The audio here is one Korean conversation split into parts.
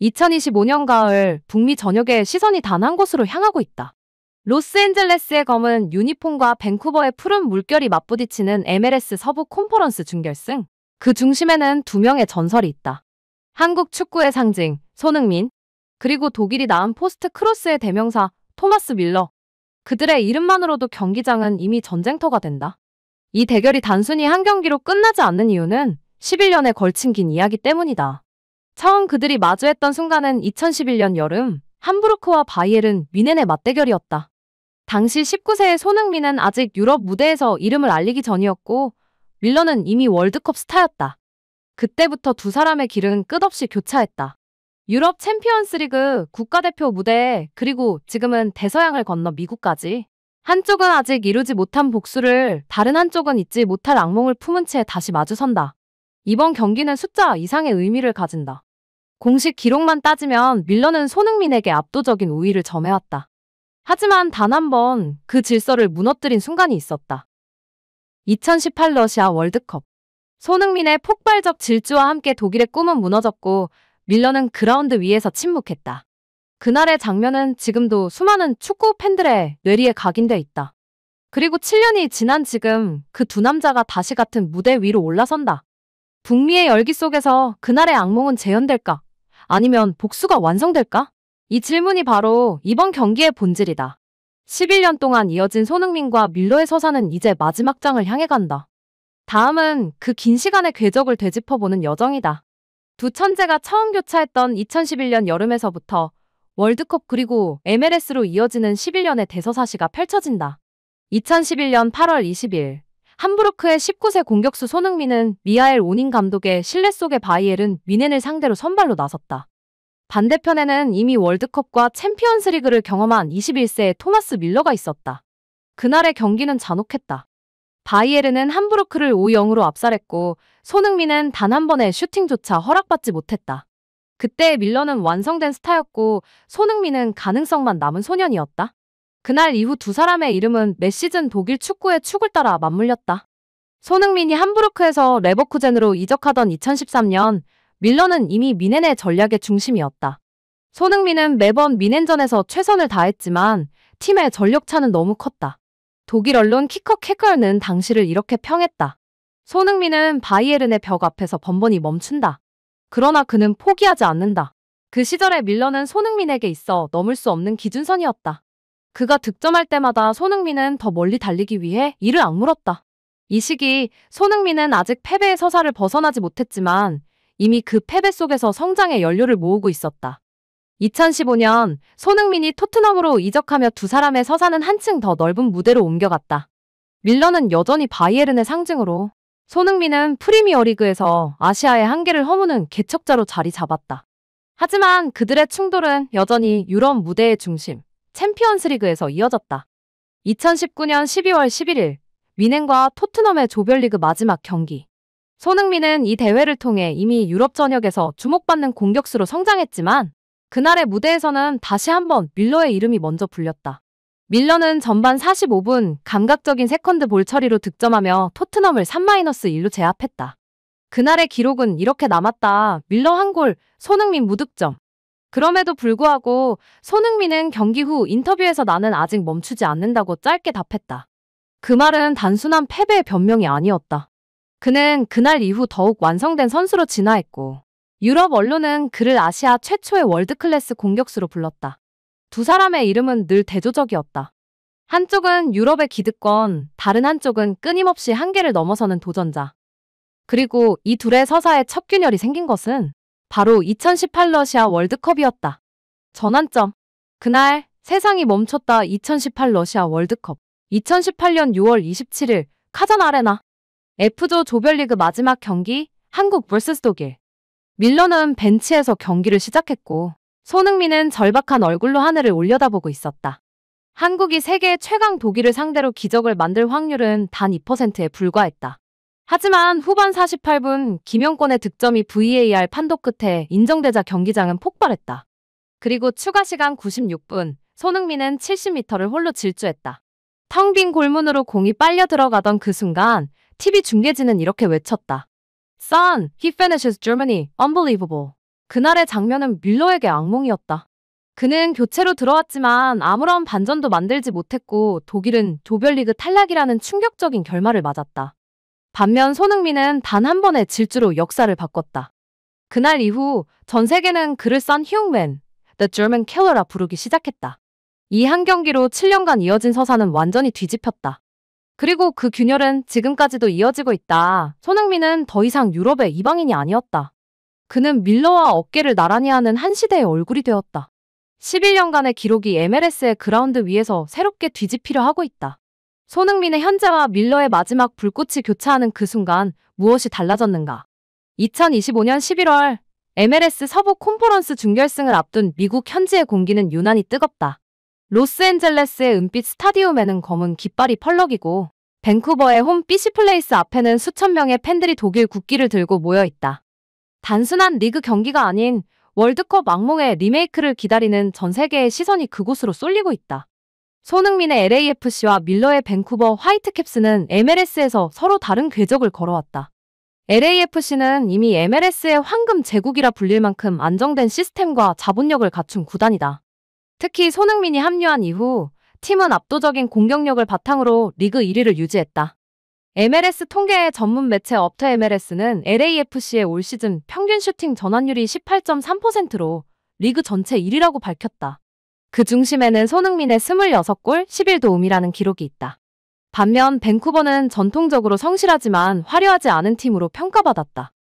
2025년 가을 북미 전역의 시선이 단 한 곳으로 향하고 있다. 로스앤젤레스의 검은 유니폼과 밴쿠버의 푸른 물결이 맞부딪히는 MLS 서부 컨퍼런스 준결승. 그 중심에는 두 명의 전설이 있다. 한국 축구의 상징 손흥민, 그리고 독일이 낳은 포스트 크로스의 대명사 토마스 밀러. 그들의 이름만으로도 경기장은 이미 전쟁터가 된다. 이 대결이 단순히 한 경기로 끝나지 않는 이유는 11년에 걸친 긴 이야기 때문이다. 처음 그들이 마주했던 순간은 2011년 여름, 함부르크와 바이에른 뮌헨의 맞대결이었다. 당시 19세의 손흥민은 아직 유럽 무대에서 이름을 알리기 전이었고 밀러는 이미 월드컵 스타였다. 그때부터 두 사람의 길은 끝없이 교차했다. 유럽 챔피언스리그 국가대표 무대에, 그리고 지금은 대서양을 건너 미국까지. 한쪽은 아직 이루지 못한 복수를, 다른 한쪽은 잊지 못할 악몽을 품은 채 다시 마주선다. 이번 경기는 숫자 이상의 의미를 가진다. 공식 기록만 따지면 밀러는 손흥민에게 압도적인 우위를 점해왔다. 하지만 단 한 번 그 질서를 무너뜨린 순간이 있었다. 2018 러시아 월드컵. 손흥민의 폭발적 질주와 함께 독일의 꿈은 무너졌고 밀러는 그라운드 위에서 침묵했다. 그날의 장면은 지금도 수많은 축구 팬들의 뇌리에 각인돼 있다. 그리고 7년이 지난 지금 그 두 남자가 다시 같은 무대 위로 올라선다. 북미의 열기 속에서 그날의 악몽은 재현될까? 아니면 복수가 완성될까? 이 질문이 바로 이번 경기의 본질이다. 11년 동안 이어진 손흥민과 밀러의 서사는 이제 마지막 장을 향해 간다. 다음은 그 긴 시간의 궤적을 되짚어보는 여정이다. 두 천재가 처음 교차했던 2011년 여름에서부터 월드컵 그리고 MLS로 이어지는 11년의 대서사시가 펼쳐진다. 2011년 8월 20일 함부르크의 19세 공격수 손흥민은 미하엘 오닌 감독의 신뢰 속에 바이에른 뮌헨을 상대로 선발로 나섰다. 반대편에는 이미 월드컵과 챔피언스리그를 경험한 21세의 토마스 밀러가 있었다. 그날의 경기는 잔혹했다. 바이에른은 함부르크를 5-0으로 압살했고 손흥민은 단 한 번의 슈팅조차 허락받지 못했다. 그때 밀러는 완성된 스타였고 손흥민은 가능성만 남은 소년이었다. 그날 이후 두 사람의 이름은 몇 시즌 독일 축구의 축을 따라 맞물렸다. 손흥민이 함부르크에서 레버쿠젠으로 이적하던 2013년, 밀러는 이미 뮌헨의 전략의 중심이었다. 손흥민은 매번 뮌헨전에서 최선을 다했지만 팀의 전력차는 너무 컸다. 독일 언론 키커 케컬는 당시를 이렇게 평했다. 손흥민은 바이에른의 벽 앞에서 번번이 멈춘다. 그러나 그는 포기하지 않는다. 그 시절의 밀러는 손흥민에게 있어 넘을 수 없는 기준선이었다. 그가 득점할 때마다 손흥민은 더 멀리 달리기 위해 이를 악물었다. 이 시기 손흥민은 아직 패배의 서사를 벗어나지 못했지만 이미 그 패배 속에서 성장의 연료를 모으고 있었다. 2015년 손흥민이 토트넘으로 이적하며 두 사람의 서사는 한층 더 넓은 무대로 옮겨갔다. 밀러는 여전히 바이에른의 상징으로, 손흥민은 프리미어리그에서 아시아의 한계를 허무는 개척자로 자리 잡았다. 하지만 그들의 충돌은 여전히 유럽 무대의 중심, 챔피언스리그에서 이어졌다. 2019년 12월 11일 뮌헨과 토트넘의 조별리그 마지막 경기. 손흥민은 이 대회를 통해 이미 유럽 전역에서 주목받는 공격수로 성장했지만 그날의 무대에서는 다시 한번 밀러의 이름이 먼저 불렸다. 밀러는 전반 45분 감각적인 세컨드 볼 처리로 득점하며 토트넘을 3-1로 제압했다. 그날의 기록은 이렇게 남았다. 밀러 한 골, 손흥민 무득점. 그럼에도 불구하고 손흥민은 경기 후 인터뷰에서 나는 아직 멈추지 않는다고 짧게 답했다. 그 말은 단순한 패배의 변명이 아니었다. 그는 그날 이후 더욱 완성된 선수로 진화했고 유럽 언론은 그를 아시아 최초의 월드클래스 공격수로 불렀다. 두 사람의 이름은 늘 대조적이었다. 한쪽은 유럽의 기득권, 다른 한쪽은 끊임없이 한계를 넘어서는 도전자. 그리고 이 둘의 서사에 첫 균열이 생긴 것은 바로 2018 러시아 월드컵이었다. 전환점. 그날 세상이 멈췄다. 2018 러시아 월드컵. 2018년 6월 27일 카잔 아레나. F조 조별리그 마지막 경기 한국 vs 독일. 밀러는 벤치에서 경기를 시작했고 손흥민은 절박한 얼굴로 하늘을 올려다보고 있었다. 한국이 세계 최강 독일을 상대로 기적을 만들 확률은 단 2%에 불과했다. 하지만 후반 48분 김영권의 득점이 VAR 판독 끝에 인정되자 경기장은 폭발했다. 그리고 추가 시간 96분 손흥민은 70m를 홀로 질주했다. 텅 빈 골문으로 공이 빨려 들어가던 그 순간 TV 중계진은 이렇게 외쳤다. Son, he finishes Germany. Unbelievable. 그날의 장면은 밀러에게 악몽이었다. 그는 교체로 들어왔지만 아무런 반전도 만들지 못했고 독일은 조별리그 탈락이라는 충격적인 결말을 맞았다. 반면 손흥민은 단 한 번의 질주로 역사를 바꿨다. 그날 이후 전 세계는 그를 썬 휴먼, The German Killer라 부르기 시작했다. 이 한 경기로 7년간 이어진 서사는 완전히 뒤집혔다. 그리고 그 균열은 지금까지도 이어지고 있다. 손흥민은 더 이상 유럽의 이방인이 아니었다. 그는 밀러와 어깨를 나란히 하는 한 시대의 얼굴이 되었다. 11년간의 기록이 MLS의 그라운드 위에서 새롭게 뒤집히려 하고 있다. 손흥민의 현재와 밀러의 마지막 불꽃이 교차하는 그 순간 무엇이 달라졌는가? 2025년 11월 MLS 서부 콘퍼런스 준결승을 앞둔 미국 현지의 공기는 유난히 뜨겁다. 로스앤젤레스의 은빛 스타디움에는 검은 깃발이 펄럭이고 밴쿠버의 홈 BC플레이스 앞에는 수천 명의 팬들이 독일 국기를 들고 모여있다. 단순한 리그 경기가 아닌 월드컵 악몽의 리메이크를 기다리는 전 세계의 시선이 그곳으로 쏠리고 있다. 손흥민의 LAFC와 밀러의 밴쿠버 화이트캡스는 MLS에서 서로 다른 궤적을 걸어왔다. LAFC는 이미 MLS의 황금 제국이라 불릴 만큼 안정된 시스템과 자본력을 갖춘 구단이다. 특히 손흥민이 합류한 이후 팀은 압도적인 공격력을 바탕으로 리그 1위를 유지했다. MLS 통계의 전문 매체 업터 MLS는 LAFC의 올 시즌 평균 슈팅 전환율이 18.3%로 리그 전체 1위라고 밝혔다. 그 중심에는 손흥민의 26골 11도움이라는 기록이 있다. 반면 밴쿠버는 전통적으로 성실하지만 화려하지 않은 팀으로 평가받았다.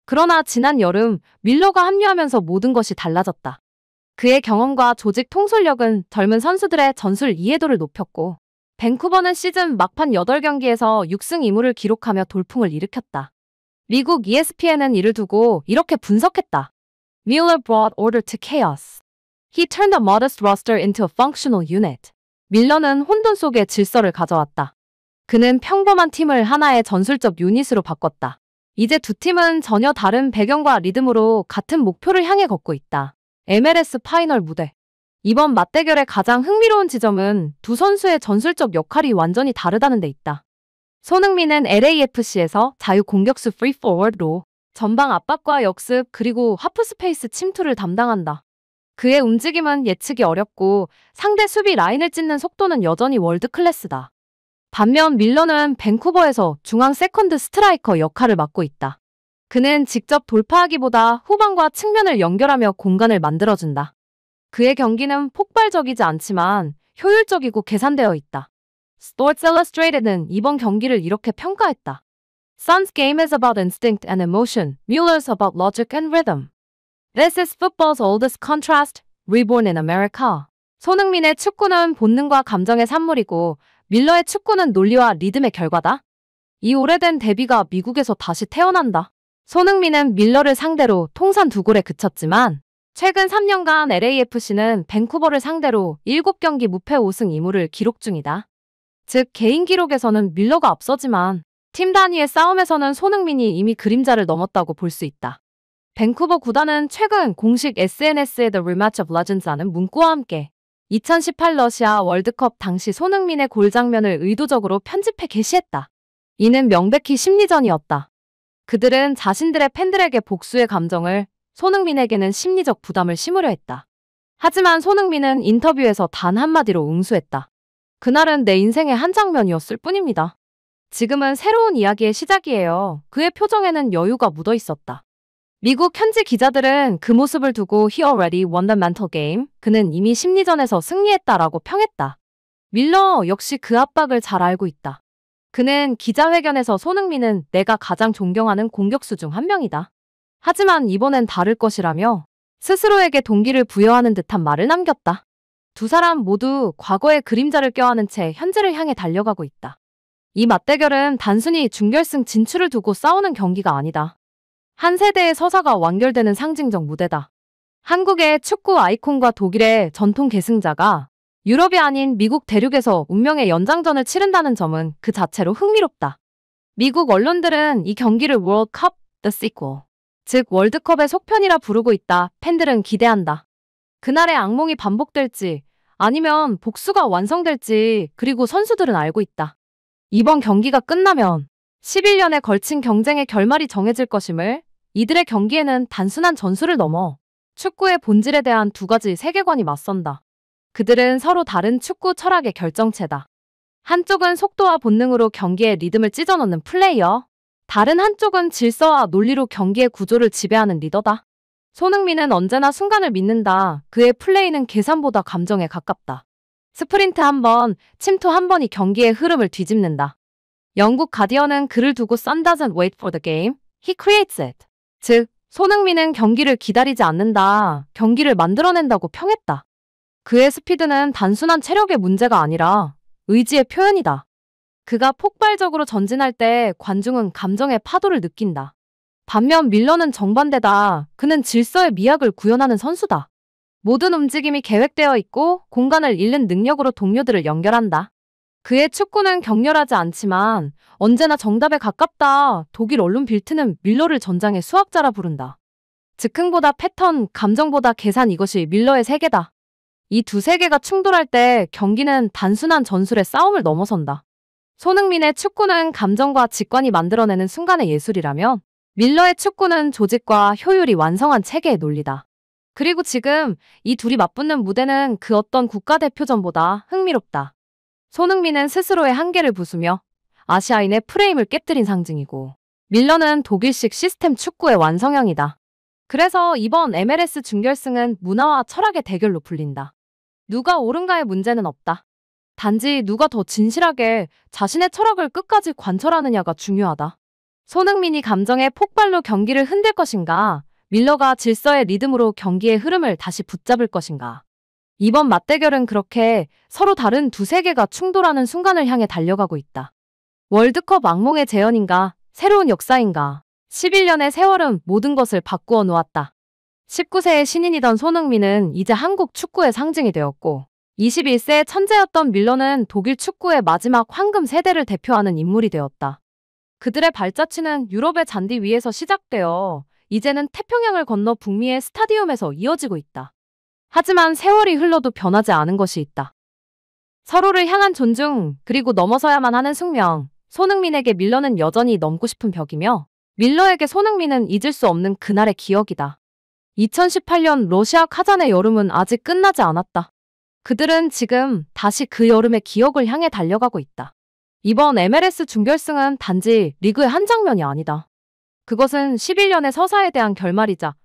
그러나 지난 여름 밀러가 합류하면서 모든 것이 달라졌다. 그의 경험과 조직 통솔력은 젊은 선수들의 전술 이해도를 높였고 밴쿠버는 시즌 막판 8경기에서 6승 2무를 기록하며 돌풍을 일으켰다. 미국 ESPN은 이를 두고 이렇게 분석했다. Miller brought order to chaos. He turned a modest roster into a functional unit. 밀러는 혼돈 속에 질서를 가져왔다. 그는 평범한 팀을 하나의 전술적 유닛으로 바꿨다. 이제 두 팀은 전혀 다른 배경과 리듬으로 같은 목표를 향해 걷고 있다. MLS 파이널 무대. 이번 맞대결의 가장 흥미로운 지점은 두 선수의 전술적 역할이 완전히 다르다는 데 있다. 손흥민은 LAFC에서 자유 공격수 프리 포워드로 전방 압박과 역습 그리고 하프 스페이스 침투를 담당한다. 그의 움직임은 예측이 어렵고 상대 수비 라인을 찢는 속도는 여전히 월드 클래스다. 반면 밀러는 밴쿠버에서 중앙 세컨드 스트라이커 역할을 맡고 있다. 그는 직접 돌파하기보다 후방과 측면을 연결하며 공간을 만들어준다. 그의 경기는 폭발적이지 않지만 효율적이고 계산되어 있다. Sports Illustrated는 이번 경기를 이렇게 평가했다. Son's game is about instinct and emotion. Mueller's about logic and rhythm. This is football's oldest contrast, reborn in America. 손흥민의 축구는 본능과 감정의 산물이고 밀러의 축구는 논리와 리듬의 결과다. 이 오래된 대비가 미국에서 다시 태어난다. 손흥민은 밀러를 상대로 통산 2골에 그쳤지만 최근 3년간 LAFC는 밴쿠버를 상대로 7경기 무패 5승 2무를 기록 중이다. 즉 개인 기록에서는 밀러가 앞서지만 팀 단위의 싸움에서는 손흥민이 이미 그림자를 넘었다고 볼 수 있다. 밴쿠버 구단은 최근 공식 SNS에 The Rematch of Legends라는 문구와 함께 2018 러시아 월드컵 당시 손흥민의 골 장면을 의도적으로 편집해 게시했다. 이는 명백히 심리전이었다. 그들은 자신들의 팬들에게 복수의 감정을, 손흥민에게는 심리적 부담을 심으려 했다. 하지만 손흥민은 인터뷰에서 단 한마디로 응수했다. 그날은 내 인생의 한 장면이었을 뿐입니다. 지금은 새로운 이야기의 시작이에요. 그의 표정에는 여유가 묻어 있었다. 미국 현지 기자들은 그 모습을 두고 He already won the mental game. 그는 이미 심리전에서 승리했다라고 평했다. 밀러 역시 그 압박을 잘 알고 있다. 그는 기자회견에서 손흥민은 내가 가장 존경하는 공격수 중 한 명이다. 하지만 이번엔 다를 것이라며 스스로에게 동기를 부여하는 듯한 말을 남겼다. 두 사람 모두 과거의 그림자를 껴안은 채 현재를 향해 달려가고 있다. 이 맞대결은 단순히 준결승 진출을 두고 싸우는 경기가 아니다. 한 세대의 서사가 완결되는 상징적 무대다. 한국의 축구 아이콘과 독일의 전통 계승자가 유럽이 아닌 미국 대륙에서 운명의 연장전을 치른다는 점은 그 자체로 흥미롭다. 미국 언론들은 이 경기를 World Cup, the sequel, 즉 월드컵의 속편이라 부르고 있다. 팬들은 기대한다. 그날의 악몽이 반복될지 아니면 복수가 완성될지 그리고 선수들은 알고 있다. 이번 경기가 끝나면 11년에 걸친 경쟁의 결말이 정해질 것임을, 이들의 경기에는 단순한 전술을 넘어 축구의 본질에 대한 두 가지 세계관이 맞선다. 그들은 서로 다른 축구 철학의 결정체다. 한쪽은 속도와 본능으로 경기의 리듬을 찢어넣는 플레이어. 다른 한쪽은 질서와 논리로 경기의 구조를 지배하는 리더다. 손흥민은 언제나 순간을 믿는다. 그의 플레이는 계산보다 감정에 가깝다. 스프린트 한 번, 침투 한 번이 경기의 흐름을 뒤집는다. 영국 가디언은 그를 두고 Son doesn't wait for the game, he creates it. 즉, 손흥민은 경기를 기다리지 않는다. 경기를 만들어낸다고 평했다. 그의 스피드는 단순한 체력의 문제가 아니라 의지의 표현이다. 그가 폭발적으로 전진할 때 관중은 감정의 파도를 느낀다. 반면 밀러는 정반대다. 그는 질서의 미학을 구현하는 선수다. 모든 움직임이 계획되어 있고 공간을 잃는 능력으로 동료들을 연결한다. 그의 축구는 격렬하지 않지만 언제나 정답에 가깝다. 독일 언론 빌트는 밀러를 전장의 수학자라 부른다. 즉흥보다 패턴, 감정보다 계산, 이것이 밀러의 세계다. 이 두 세계가 충돌할 때 경기는 단순한 전술의 싸움을 넘어선다. 손흥민의 축구는 감정과 직관이 만들어내는 순간의 예술이라면 밀러의 축구는 조직과 효율이 완성한 체계의 논리다. 그리고 지금 이 둘이 맞붙는 무대는 그 어떤 국가대표전보다 흥미롭다. 손흥민은 스스로의 한계를 부수며 아시아인의 프레임을 깨뜨린 상징이고, 밀러는 독일식 시스템 축구의 완성형이다. 그래서 이번 MLS 준결승은 문화와 철학의 대결로 불린다. 누가 옳은가의 문제는 없다. 단지 누가 더 진실하게 자신의 철학을 끝까지 관철하느냐가 중요하다. 손흥민이 감정의 폭발로 경기를 흔들 것인가, 밀러가 질서의 리듬으로 경기의 흐름을 다시 붙잡을 것인가. 이번 맞대결은 그렇게 서로 다른 두 세계가 충돌하는 순간을 향해 달려가고 있다. 월드컵 악몽의 재현인가, 새로운 역사인가. 11년의 세월은 모든 것을 바꾸어 놓았다. 19세의 신인이던 손흥민은 이제 한국 축구의 상징이 되었고, 21세의 천재였던 밀러는 독일 축구의 마지막 황금 세대를 대표하는 인물이 되었다. 그들의 발자취는 유럽의 잔디 위에서 시작되어 이제는 태평양을 건너 북미의 스타디움에서 이어지고 있다. 하지만 세월이 흘러도 변하지 않은 것이 있다. 서로를 향한 존중, 그리고 넘어서야만 하는 숙명. 손흥민에게 밀러는 여전히 넘고 싶은 벽이며, 밀러에게 손흥민은 잊을 수 없는 그날의 기억이다. 2018년 러시아 카잔의 여름은 아직 끝나지 않았다. 그들은 지금 다시 그 여름의 기억을 향해 달려가고 있다. 이번 MLS 준결승은 단지 리그의 한 장면이 아니다. 그것은 11년의 서사에 대한 결말이자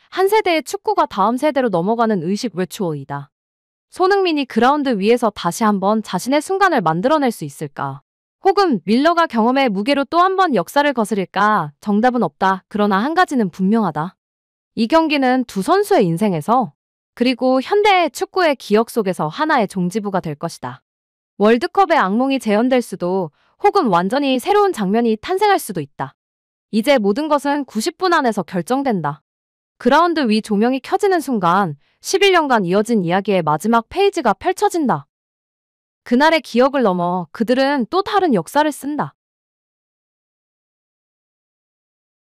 한 세대의 축구가 다음 세대로 넘어가는 의식 외추어이다. 손흥민이 그라운드 위에서 다시 한번 자신의 순간을 만들어낼 수 있을까? 혹은 밀러가 경험의 무게로 또 한 번 역사를 거스릴까? 정답은 없다. 그러나 한 가지는 분명하다. 이 경기는 두 선수의 인생에서, 그리고 현대의 축구의 기억 속에서 하나의 종지부가 될 것이다. 월드컵의 악몽이 재현될 수도, 혹은 완전히 새로운 장면이 탄생할 수도 있다. 이제 모든 것은 90분 안에서 결정된다. 그라운드 위 조명이 켜지는 순간 11년간 이어진 이야기의 마지막 페이지가 펼쳐진다. 그날의 기억을 넘어 그들은 또 다른 역사를 쓴다.